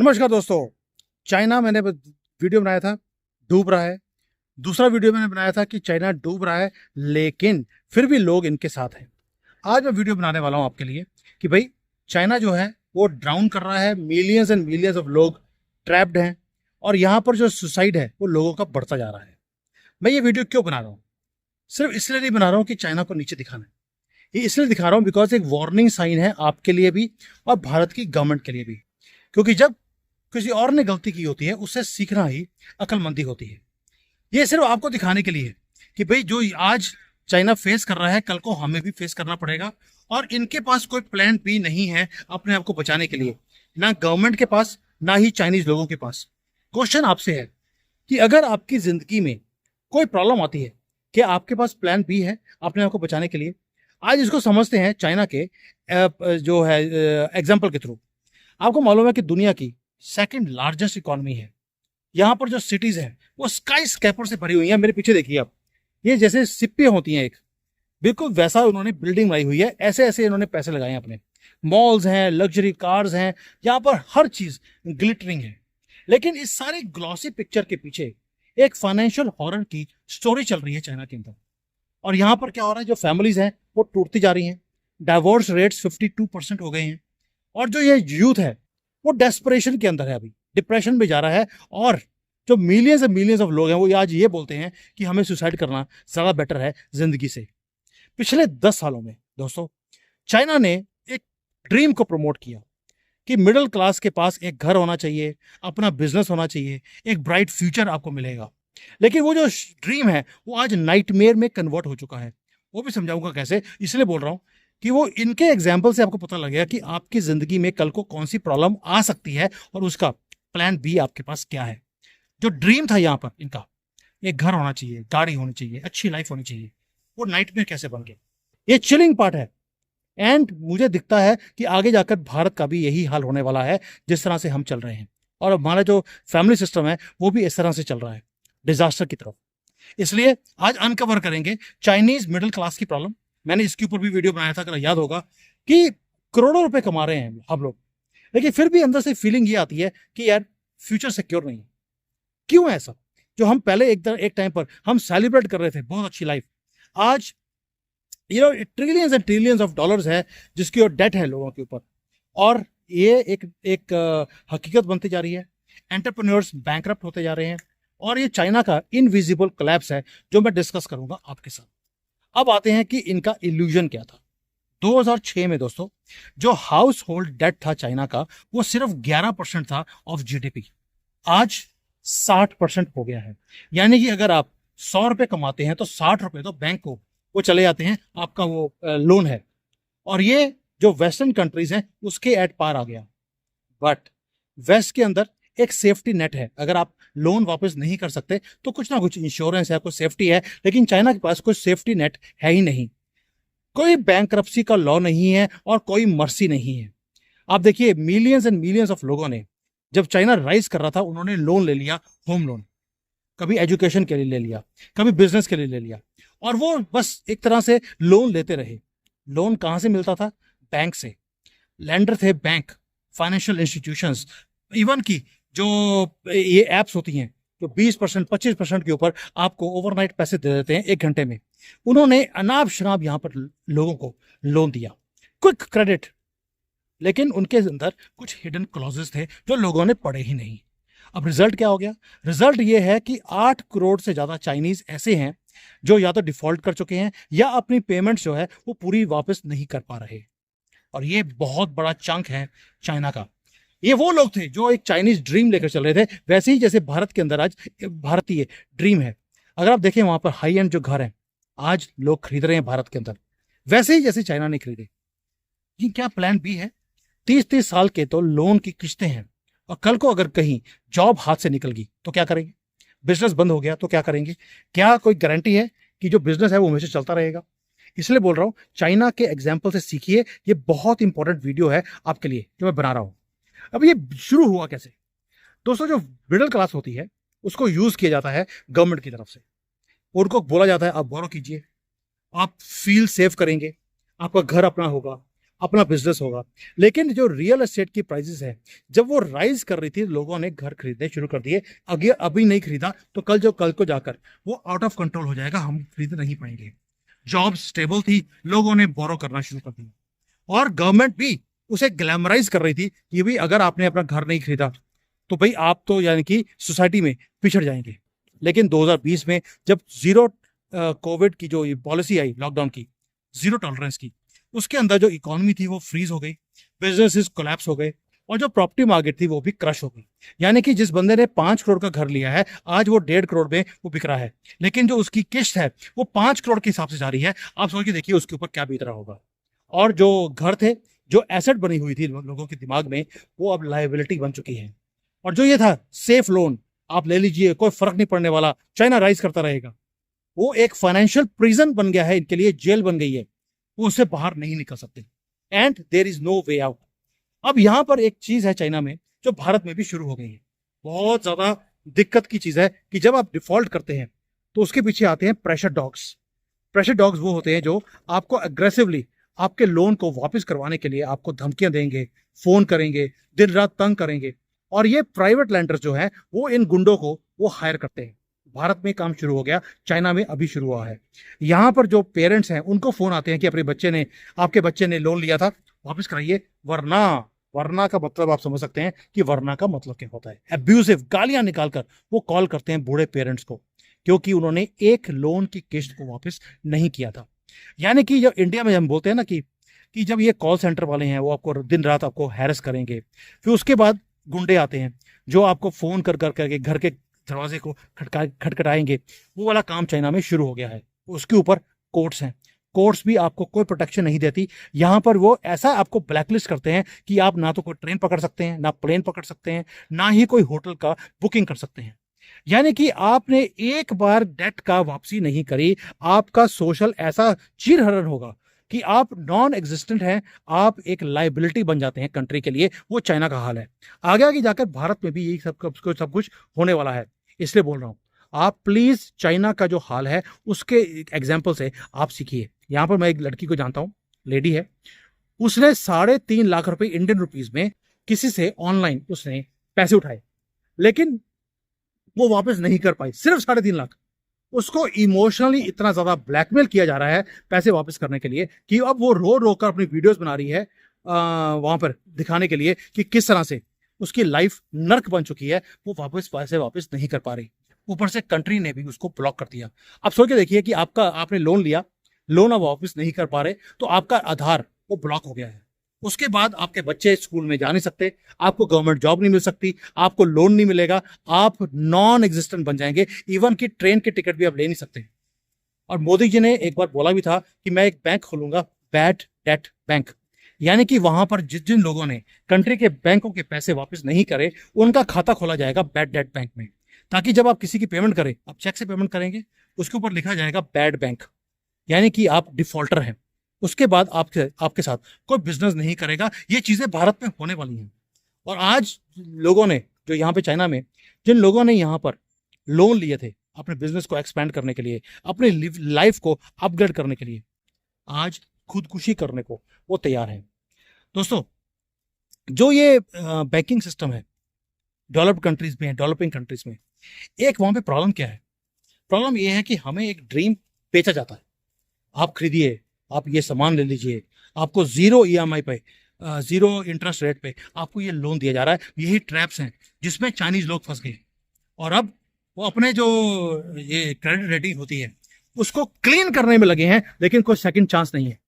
नमस्कार दोस्तों। चाइना मैंने वीडियो बनाया था, डूब रहा है। दूसरा वीडियो मैंने बनाया था कि चाइना डूब रहा है लेकिन फिर भी लोग इनके साथ हैं। आज मैं वीडियो बनाने वाला हूं आपके लिए कि भाई चाइना जो है वो ड्राउन कर रहा है, मिलियंस एंड मिलियंस ऑफ लोग ट्रैप्ड हैं और यहाँ पर जो सुसाइड है वो लोगों का बढ़ता जा रहा है। मैं ये वीडियो क्यों बना रहा हूँ? सिर्फ इसलिए नहीं बना रहा हूँ कि चाइना को नीचे दिखाना है, ये इसलिए दिखा रहा हूँ बिकॉज एक वार्निंग साइन है आपके लिए भी और भारत की गवर्नमेंट के लिए भी। क्योंकि जब किसी और ने गलती की होती है उससे सीखना ही अक्लमंदी होती है। ये सिर्फ आपको दिखाने के लिए है कि भाई जो आज चाइना फेस कर रहा है कल को हमें भी फेस करना पड़ेगा और इनके पास कोई प्लान बी नहीं है अपने आप को बचाने के लिए, ना गवर्नमेंट के पास ना ही चाइनीज लोगों के पास। क्वेश्चन आपसे है कि अगर आपकी जिंदगी में कोई प्रॉब्लम आती है क्या आपके पास प्लान बी है अपने आप को बचाने के लिए? आज इसको समझते हैं चाइना के जो है एग्जाम्पल के थ्रू। आपको मालूम है कि दुनिया की सेकंड लार्जेस्ट इकोनॉमी है। यहाँ पर जो सिटीज है वो स्काई स्कैपर से भरी हुई है। मेरे पीछे देखिए आप, ये जैसे सिप्पियां होती हैं एक, बिल्कुल वैसा उन्होंने बिल्डिंग बनाई हुई है। ऐसे ऐसे इन्होंने पैसे लगाए हैं अपने। मॉल्स हैं, लग्जरी कार्स हैं, यहाँ पर हर चीज ग्लिटरिंग है। लेकिन इस सारी ग्लॉसी पिक्चर के पीछे एक फाइनेंशियल हॉरर की स्टोरी चल रही है चाइना के अंदर। और यहाँ पर क्या हो रहा है, जो फैमिलीज हैं वो टूटती जा रही हैं, डाइवोर्स रेट्स 52% हो गए हैं और जो ये यूथ है वो डेस्परेशन के अंदर है, अभी डिप्रेशन में जा रहा है। और जो मिलियंस एंड मिलियंस ऑफ लोग हैं वो आज ये बोलते हैं कि हमें सुसाइड करना ज़्यादा बेटर है जिंदगी से। पिछले 10 सालों में दोस्तों चाइना ने एक ड्रीम को प्रमोट किया कि मिडिल क्लास के पास एक घर होना चाहिए, अपना बिजनेस होना चाहिए, एक ब्राइट फ्यूचर आपको मिलेगा। लेकिन वो जो ड्रीम है वो आज नाइटमेयर में कन्वर्ट हो चुका है। वो भी समझाऊंगा कैसे, इसलिए बोल रहा हूं कि वो इनके एग्जाम्पल से आपको पता लगेगा कि आपकी जिंदगी में कल को कौन सी प्रॉब्लम आ सकती है और उसका प्लान बी आपके पास क्या है। जो ड्रीम था यहाँ पर इनका, एक घर होना चाहिए, गाड़ी होनी चाहिए, अच्छी लाइफ होनी चाहिए, वो नाइटमेयर कैसे बन गया? ये चिलिंग पार्ट है। एंड मुझे दिखता है कि आगे जाकर भारत का भी यही हाल होने वाला है जिस तरह से हम चल रहे हैं। और हमारा जो फैमिली सिस्टम है वो भी इस तरह से चल रहा है, डिजास्टर की तरफ। इसलिए आज अनकवर करेंगे चाइनीज मिडिल क्लास की प्रॉब्लम। मैंने इसके ऊपर भी वीडियो बनाया था, अगर याद होगा, कि करोड़ों रुपए कमा रहे हैं हम लोग, लेकिन फिर भी अंदर से फीलिंग ये आती है कि यार फ्यूचर सिक्योर नहीं है। क्यों है ऐसा? जो हम पहले एक टाइम पर हम सेलिब्रेट कर रहे थे बहुत अच्छी लाइफ, आज trillions and trillions of dollars है जिसकी और डेट है लोगों के ऊपर। और ये एक हकीकत बनती जा रही है। एंटरप्रेन्योर्स बैंकरप्ट होते जा रहे हैं और ये चाइना का इनविजिबल कोलैप्स है जो मैं डिस्कस करूंगा आपके साथ। अब आते हैं कि इनका इल्यूजन क्या था। 2006 में दोस्तों जो हाउस होल्ड डेट था चाइना का वो सिर्फ 11% था ऑफ जीडीपी। आज 60% हो गया है। यानी कि अगर आप 100 रुपए कमाते हैं तो 60 रुपए तो बैंक को वो चले जाते हैं, आपका वो लोन है। और ये जो वेस्टर्न कंट्रीज हैं उसके एट पार आ गया। बट वेस्ट के अंदर एक सेफ्टी नेट है, अगर आप लोन वापस नहीं कर सकते तो कुछ ना कुछ इंश्योरेंस है, कोई सेफ्टी है। लेकिन चाइना के पास कोई सेफ्टी नेट है ही नहीं, कोई बैंकरप्सी का लॉ नहीं है और कोई मर्सी नहीं है। आप देखिए मिलियंस एंड मिलियंस ऑफ लोगों ने जब चाइना राइज कर रहा था उन्होंने लोन ले लिया, होम लोन, कभी एजुकेशन के लिए ले लिया, कभी बिजनेस के लिए ले लिया, और वो बस एक तरह से लोन लेते रहे। लोन कहां से मिलता था? बैंक से। लैंडर थे बैंक, फाइनेंशियल इंस्टीट्यूशंस, इवन की जो ये एप्स होती हैं जो 20% 25% के ऊपर आपको ओवरनाइट पैसे दे देते हैं 1 घंटे में। उन्होंने अनाप शनाप यहां पर लोगों को लोन दिया, क्विक क्रेडिट। लेकिन उनके अंदर कुछ हिडन क्लॉजेस थे जो लोगों ने पढ़े ही नहीं। अब रिजल्ट क्या हो गया? रिजल्ट ये है कि 8 करोड़ से ज्यादा चाइनीज ऐसे हैं जो या तो डिफॉल्ट कर चुके हैं या अपनी पेमेंट जो है वो पूरी वापस नहीं कर पा रहे। और ये बहुत बड़ा चंक है चाइना का। ये वो लोग थे जो एक चाइनीज ड्रीम लेकर चल रहे थे, वैसे ही जैसे भारत के अंदर आज भारतीय ड्रीम है। अगर आप देखें वहां पर हाई एंड जो घर है आज लोग खरीद रहे हैं भारत के अंदर, वैसे ही जैसे चाइना ने खरीदे। ये क्या प्लान बी है? 30-30 साल के तो लोन की किस्तें हैं और कल को अगर कहीं जॉब हाथ से निकल गई तो क्या करेंगे? बिजनेस बंद हो गया तो क्या करेंगे? क्या कोई गारंटी है कि जो बिजनेस है वो हमेशा चलता रहेगा? इसलिए बोल रहा हूं चाइना के एग्जाम्पल से सीखिए। ये बहुत इंपॉर्टेंट वीडियो है आपके लिए जो मैं बना रहा हूं। अब ये शुरू हुआ कैसे दोस्तों? जो मिडिल क्लास होती है उसको यूज किया जाता है गवर्नमेंट की तरफ से। उनको बोला जाता है आप बोरो कीजिए, आप फील सेव करेंगे, आपका घर अपना होगा, अपना बिजनेस होगा। लेकिन जो रियल एस्टेट की प्राइसेस है, जब वो राइज कर रही थी, लोगों ने घर खरीदने शुरू कर दिए। अगर अभी नहीं खरीदा तो कल को जाकर वो आउट ऑफ कंट्रोल हो जाएगा, हम खरीद नहीं पाएंगे। जॉब स्टेबल थी, लोगों ने बोरो करना शुरू कर दिया, और गवर्नमेंट भी उसे ग्लैमराइज कर रही थी कि भाई अगर आपने अपना घर नहीं खरीदा तो भाई आप तो यानी कि सोसाइटी में पिछड़ जाएंगे। लेकिन 2020 में जब जीरो कोविड की जो पॉलिसी आई, लॉकडाउन की, जीरो टॉलरेंस की, उसके अंदर जो इकोनॉमी थी वो फ्रीज हो गई, बिजनेसेस कोलैप्स हो गए, और जो प्रॉपर्टी मार्केट थी वो भी क्रश हो गई। यानी कि जिस बंदे ने 5 करोड़ का घर लिया है, आज वो 1.5 करोड़ में वो बिक रहा है, लेकिन जो उसकी किस्त है वो 5 करोड़ के हिसाब से जा रही है। आप सोच के देखिए उसके ऊपर क्या बीत रहा होगा। और जो घर थे, जो एसेट बनी हुई थी लोगों के दिमाग में, वो अब लायबिलिटी बन चुकी है। और जो ये था सेफ लोन, आप ले लीजिए, कोई फर्क नहीं पड़ने वाला, चाइना राइज करता रहेगा, वो एक फाइनेंशियल प्रिजन बन गया है इनके लिए, जेल बन गई है। वो उससे बाहर नहीं निकल सकते, and there is no way out. अब यहां पर एक चीज है चाइना में जो भारत में भी शुरू हो गई है, बहुत ज्यादा दिक्कत की चीज है कि जब आप डिफॉल्ट करते हैं तो उसके पीछे आते हैं प्रेशर डॉग्स। प्रेशर डॉग्स वो होते हैं जो आपको अग्रेसिवली आपके लोन को वापस करवाने के लिए आपको धमकियां देंगे, फोन करेंगे, दिन रात तंग करेंगे। और ये प्राइवेट लैंडर्स जो है वो इन गुंडों को वो हायर करते हैं। भारत में काम शुरू हो गया, चाइना में अभी शुरू हुआ है। यहां पर जो पेरेंट्स हैं उनको फोन आते हैं कि अपने बच्चे ने, आपके बच्चे ने लोन लिया था, वापस कराइए, वरना, वरना का मतलब आप समझ सकते हैं कि वरना का मतलब क्या होता है। एब्यूसिव गालियां निकालकर वो कॉल करते हैं बूढ़े पेरेंट्स को, क्योंकि उन्होंने एक लोन की किस्त को वापस नहीं किया था। यानी कि जब इंडिया में हम बोलते हैं ना कि जब ये कॉल सेंटर वाले हैं वो आपको दिन रात आपको हैरेस करेंगे, फिर उसके बाद गुंडे आते हैं जो आपको फोन कर कर करके घर के दरवाजे को खटखटाएंगे, वो वाला काम चाइना में शुरू हो गया है। उसके ऊपर कोर्ट्स हैं, कोर्ट्स भी आपको कोई प्रोटेक्शन नहीं देती। यहां पर वो ऐसा आपको ब्लैकलिस्ट करते हैं कि आप ना तो कोई ट्रेन पकड़ सकते हैं, ना प्लेन पकड़ सकते हैं, ना ही कोई होटल का बुकिंग कर सकते हैं। यानी कि आपने एक बार डेट का वापसी नहीं करी, आपका सोशल ऐसा चीरहरण होगा कि आप नॉन एग्जिस्टेंट हैं, आप एक लाइबिलिटी बन जाते हैं कंट्री के लिए। वो चाइना का हाल है। आगे आगे जाकर भारत में भी यही सब कुछ होने वाला है। इसलिए बोल रहा हूं, आप प्लीज चाइना का जो हाल है उसके एग्जाम्पल से आप सीखिए। यहां पर मैं एक लड़की को जानता हूं, लेडी है, उसने 3.5 लाख रुपए इंडियन रुपीज में किसी से ऑनलाइन उसने पैसे उठाए, लेकिन वो वापस नहीं कर पाई। सिर्फ 3.5 लाख। उसको इमोशनली इतना ज्यादा ब्लैकमेल किया जा रहा है पैसे वापस करने के लिए कि अब वो रो रो कर अपनी वीडियोस बना रही है वहां पर दिखाने के लिए कि किस तरह से उसकी लाइफ नर्क बन चुकी है, वो वापस पैसे वापस नहीं कर पा रही। ऊपर से कंट्री ने भी उसको ब्लॉक कर दिया। अब सोच के देखिए कि आपने लोन लिया, लोन अब वापस नहीं कर पा रहे, तो आपका आधार वो ब्लॉक हो गया है। उसके बाद आपके बच्चे स्कूल में जा नहीं सकते, आपको गवर्नमेंट जॉब नहीं मिल सकती, आपको लोन नहीं मिलेगा, आप नॉन एग्जिस्टेंट बन जाएंगे। इवन की ट्रेन की टिकट भी आप ले नहीं सकते। और मोदी जी ने एक बार बोला भी था कि मैं एक बैंक खोलूंगा, बैड डेट बैंक। यानी कि वहां पर जिन लोगों ने कंट्री के बैंकों के पैसे वापस नहीं करे, उनका खाता खोला जाएगा बैड डेट बैंक में, ताकि जब आप किसी की पेमेंट करें, आप चेक से पेमेंट करेंगे, उसके ऊपर लिखा जाएगा बैड बैंक, यानी कि आप डिफॉल्टर हैं। उसके बाद आपके साथ कोई बिजनेस नहीं करेगा। ये चीजें भारत में होने वाली हैं। और आज लोगों ने, जो यहाँ पे चाइना में, जिन लोगों ने यहाँ पर लोन लिए थे अपने बिजनेस को एक्सपेंड करने के लिए, अपने लाइफ को अपग्रेड करने के लिए, आज खुदकुशी करने को वो तैयार हैं। दोस्तों, जो ये बैंकिंग सिस्टम है डेवलप्ड कंट्रीज में, डेवलपिंग कंट्रीज में, एक वहां पे प्रॉब्लम क्या है? प्रॉब्लम ये है कि हमें एक ड्रीम बेचा जाता है, आप खरीदिए, आप ये सामान ले लीजिए, आपको जीरो ईएमआई पे, जीरो इंटरेस्ट रेट पे आपको ये लोन दिया जा रहा है। यही ट्रैप्स हैं जिसमें चाइनीज लोग फंस गए, और अब वो अपने जो ये क्रेडिट रेटिंग होती है उसको क्लीन करने में लगे हैं, लेकिन कोई सेकंड चांस नहीं है।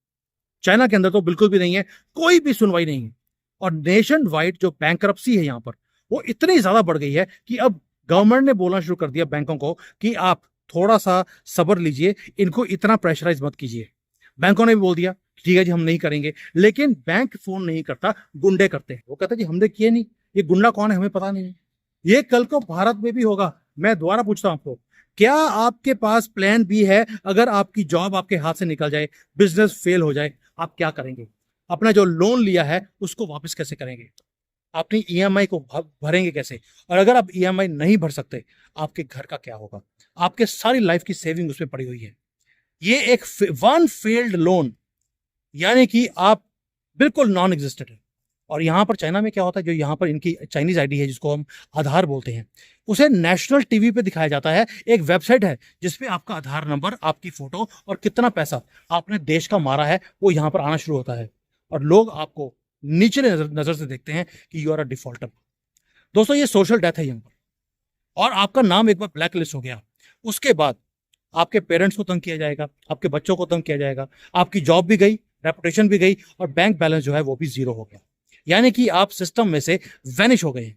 चाइना के अंदर तो बिल्कुल भी नहीं है, कोई भी सुनवाई नहीं है। और नेशन वाइड जो बैंकरप्सी है यहाँ पर, वो इतनी ज्यादा बढ़ गई है कि अब गवर्नमेंट ने बोलना शुरू कर दिया बैंकों को कि आप थोड़ा सा सब्र लीजिए, इनको इतना प्रेशराइज मत कीजिए। बैंकों ने भी बोल दिया ठीक है जी, हम नहीं करेंगे। लेकिन बैंक फोन नहीं करता, गुंडे करते हैं। वो कहते हैं जी हमने किए नहीं, ये गुंडा कौन है हमें पता नहीं है। ये कल को भारत में भी होगा। मैं दोबारा पूछता हूं आपको, क्या आपके पास प्लान बी है? अगर आपकी जॉब आपके हाथ से निकल जाए, बिजनेस फेल हो जाए, आप क्या करेंगे? अपना जो लोन लिया है उसको वापस कैसे करेंगे? अपनी ईएमआई को भरेंगे कैसे? और अगर आप ईएमआई नहीं भर सकते, आपके घर का क्या होगा? आपके सारी लाइफ की सेविंग उसमें पड़ी हुई है। ये एक वन फेल्ड लोन, यानी कि आप बिल्कुल नॉन एग्जिस्टेंट है। और यहाँ पर चाइना में क्या होता है, जो यहाँ पर इनकी चाइनीज आईडी है जिसको हम आधार बोलते हैं, उसे नेशनल टीवी पे दिखाया जाता है। एक वेबसाइट है जिसपे आपका आधार नंबर, आपकी फोटो और कितना पैसा आपने देश का मारा है वो यहाँ पर आना शुरू होता है। और लोग आपको नीचे नजर से देखते हैं कि यू आर अ डिफॉल्टर। दोस्तों ये सोशल डेथ है यहाँ पर। और आपका नाम एक बार ब्लैक लिस्ट हो गया, उसके बाद आपके पेरेंट्स को तंग किया जाएगा, आपके बच्चों को तंग किया जाएगा, आपकी जॉब भी गई, रेपुटेशन भी गई, और बैंक बैलेंस जो है वो भी जीरो हो गया। यानी कि आप सिस्टम में से वैनिश हो गए।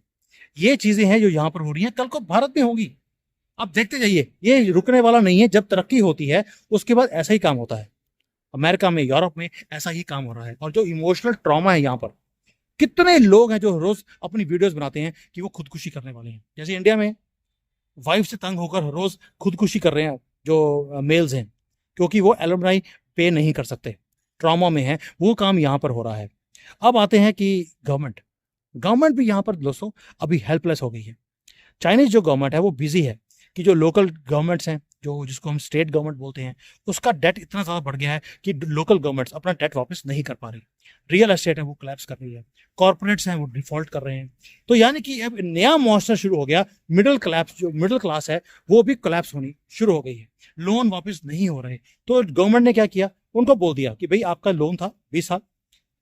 ये चीजें हैं जो यहां पर हो रही हैं, कल को भारत में होंगी। आप देखते जाइए, ये रुकने वाला नहीं है। जब तरक्की होती है उसके बाद ऐसा ही काम होता है। अमेरिका में, यूरोप में ऐसा ही काम हो रहा है। और जो इमोशनल ट्रॉमा है यहाँ पर, कितने लोग हैं जो रोज अपनी वीडियोस बनाते हैं कि वो खुदकुशी करने वाले हैं। जैसे इंडिया में वाइफ से तंग होकर रोज खुदकुशी कर रहे हैं जो मेल्स हैं, क्योंकि वो एलुमनाई पे नहीं कर सकते, ट्रॉमा में है। वो काम यहाँ पर हो रहा है। अब आते हैं कि गवर्नमेंट भी यहाँ पर दोस्तों अभी हेल्पलेस हो गई है। चाइनीज जो गवर्नमेंट है वो बिजी है कि जो लोकल गवर्नमेंट्स हैं, जो जिसको हम स्टेट गवर्नमेंट बोलते हैं, उसका डेट इतना ज़्यादा बढ़ गया है कि लोकल गवर्नमेंट्स अपना डेट वापस नहीं कर पा रही। रियल एस्टेट है वो कोलैप्स कर रही है, कॉर्पोरेट्स हैं वो डिफॉल्ट कर रहे हैं। तो यानी कि अब नया मॉन्स्टर शुरू हो गया। जो मिडिल क्लास है वो भी कोलैप्स होनी शुरू हो गई है। लोन वापस नहीं हो रहे। तो गवर्नमेंट ने क्या किया, उनको बोल दिया कि भाई आपका लोन था 20 साल,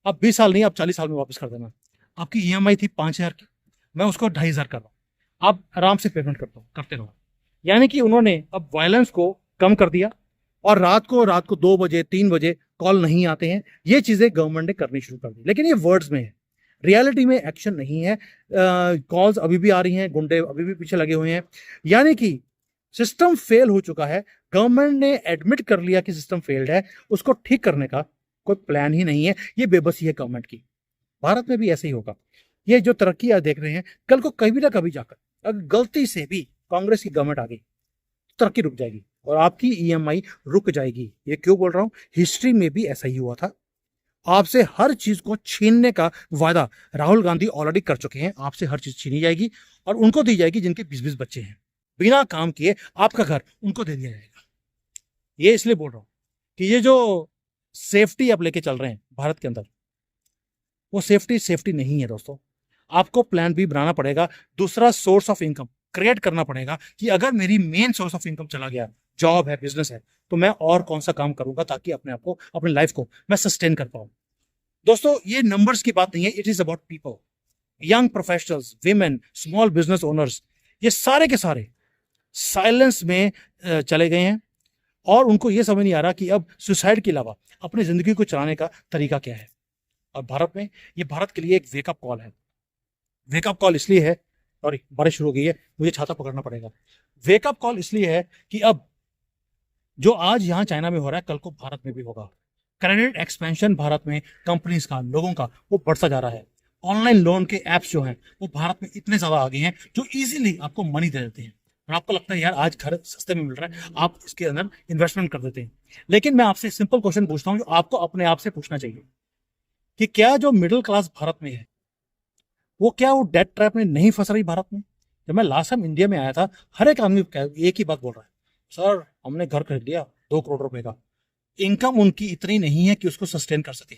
अब 20 साल नहीं, आप 40 साल में वापस कर देना। आपकी ईएमआई थी 5,000 की, मैं उसको 2,500 कर रहा हूँ, आप आराम से पेमेंट करते रहो। यानी कि उन्होंने अब वायलेंस को कम कर दिया। और रात को 2 बजे 3 बजे कॉल नहीं आते हैं। ये चीजें गवर्नमेंट ने करनी शुरू कर दी, लेकिन ये वर्ड्स में है, रियलिटी में एक्शन नहीं है। कॉल्स अभी भी आ रही हैं, गुंडे अभी भी पीछे लगे हुए हैं। यानी कि सिस्टम फेल हो चुका है। गवर्नमेंट ने एडमिट कर लिया कि सिस्टम फेल्ड है, उसको ठीक करने का कोई प्लान ही नहीं है। ये बेबसी है गवर्नमेंट की। भारत में भी ऐसे ही होगा। ये जो तरक्की आप देख रहे हैं, कल को कभी ना कभी जाकर अगर गलती से भी कांग्रेस की गवर्नमेंट आ गई तो तरक्की रुक जाएगी और आपकी ईएमआई रुक जाएगी। ये क्यों बोल रहा हूं, हिस्ट्री में भी ऐसा ही हुआ था। आपसे हर चीज को छीनने का वादा राहुल गांधी ऑलरेडी कर चुके हैं। आपसे हर चीज छीनी जाएगी और उनको दी जाएगी जिनके 20-20 बच्चे हैं। बिना काम किए आपका घर उनको दे दिया जाएगा। ये इसलिए बोल रहा हूं कि ये जो सेफ्टी आप लेके चल रहे हैं भारत के अंदर, वो सेफ्टी नहीं है दोस्तों। आपको प्लान बी बनाना पड़ेगा, दूसरा सोर्स ऑफ इनकम क्रिएट करना पड़ेगा कि अगर मेरी मेन सोर्स ऑफ इनकम चला गया, जॉब है, बिजनेस है, तो मैं और कौन सा काम करूंगा ताकि अपने आप को, अपनी लाइफ को मैं सस्टेन कर पाऊं। दोस्तों ये नंबर्स की बात नहीं है, it is about people, young professionals, women, small business owners. ये सारे के सारे साइलेंस में चले गए हैं और उनको ये समझ नहीं आ रहा कि अब सुसाइड के अलावा अपनी जिंदगी को चलाने का तरीका क्या है। और भारत में, ये भारत के लिए एक वेकअप कॉल है। वेकअप कॉल इसलिए है, सॉरी बारिश शुरू हो गई है, मुझे छाता पकड़ना पड़ेगा। वेकअप कॉल इसलिए है कि अब जो आज यहां चाइना में हो रहा है, कल को भारत में भी होगा। क्रेडिट एक्सपेंशन भारत में कंपनीज का, लोगों का, वो बढ़ता जा रहा है। ऑनलाइन लोन के एप्स जो हैं वो भारत में इतने ज्यादा आ गए हैं जो इजीली आपको मनी दे देते हैं और आपको लगता है यार आज घर सस्ते में मिल रहा है, आप इसके अंदर इन्वेस्टमेंट कर देते हैं। लेकिन मैं आपसे सिंपल क्वेश्चन पूछता हूं जो आपको अपने आप से पूछना चाहिए कि क्या जो मिडिल क्लास भारत में है वो क्या वो डेट ट्रैप में नहीं फंस रही भारत में। जब मैं लास्ट टाइम इंडिया में आया था, हर एक आदमी एक ही बात बोल रहा है, सर हमने घर खरीद लिया 2 करोड़ रुपए का। इनकम उनकी इतनी नहीं है कि उसको सस्टेन कर सके।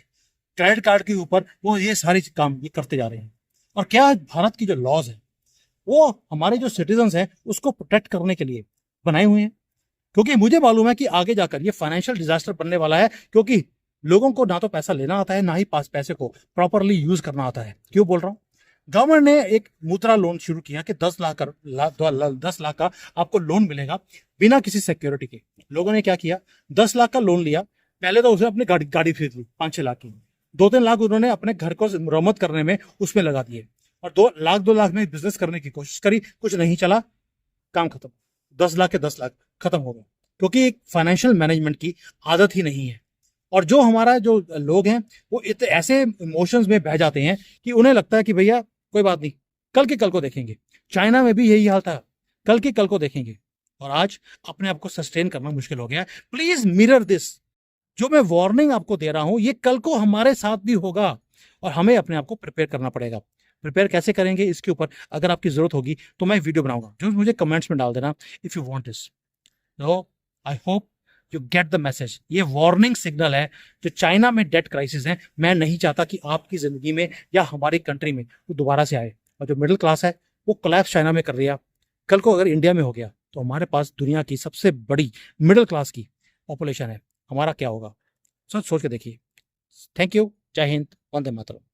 क्रेडिट कार्ड के ऊपर वो ये सारे काम ये करते जा रहे हैं। और क्या भारत की जो लॉज है वो हमारे जो सिटीजन हैं उसको प्रोटेक्ट करने के लिए बनाए हुए हैं। क्योंकि मुझे मालूम है कि आगे जाकर ये फाइनेंशियल डिजास्टर बनने वाला है, क्योंकि लोगों को ना तो पैसा लेना आता है, ना ही पास पैसे को प्रॉपरली यूज करना आता है। क्यों बोल रहा हूं, गवर्नमेंट ने एक मुद्रा लोन शुरू किया कि 10 लाख का आपको लोन मिलेगा बिना किसी सिक्योरिटी के। लोगों ने क्या किया, 10 लाख का लोन लिया। पहले तो उसने अपनी गाड़ी खरीद ली 5-6 लाख की, 2-3 लाख उन्होंने अपने घर को मरम्मत करने में उसमें लगा दिए और 2 लाख में बिजनेस करने की कोशिश करी, कुछ नहीं चला, काम खत्म। 10 लाख के 10 लाख खत्म हो गए, क्योंकि एक फाइनेंशियल मैनेजमेंट की आदत ही नहीं है। और जो हमारा जो लोग हैं वो ऐसे इमोशंस में बह जाते हैं कि उन्हें लगता है कि भैया कोई बात नहीं, कल को देखेंगे। चाइना में भी यही हाल था, कल को देखेंगे। और आज अपने आप को सस्टेन करना मुश्किल हो गया है। Please mirror this. जो मैं वार्निंग आपको दे रहा हूं ये कल को हमारे साथ भी होगा और हमें अपने आप को प्रिपेयर करना पड़ेगा। प्रिपेयर कैसे करेंगे इसके ऊपर अगर आपकी जरूरत होगी तो मैं वीडियो बनाऊंगा, जो मुझे कमेंट्स में डाल देना इफ यू वांट दिस। तो I hope you get the message. ये वार्निंग सिग्नल है। जो चाइना में डेट क्राइसिस है, मैं नहीं चाहता कि आपकी जिंदगी में या हमारी कंट्री में वो दोबारा से आए। और जो मिडिल क्लास है वो कोलैप्स चाइना में कर दिया, कल को अगर इंडिया में हो गया तो हमारे पास दुनिया की सबसे बड़ी मिडिल क्लास की पॉपुलेशन है, हमारा क्या होगा? सोच के देखिए। Thank you. जय हिंद। वंदे मातरम।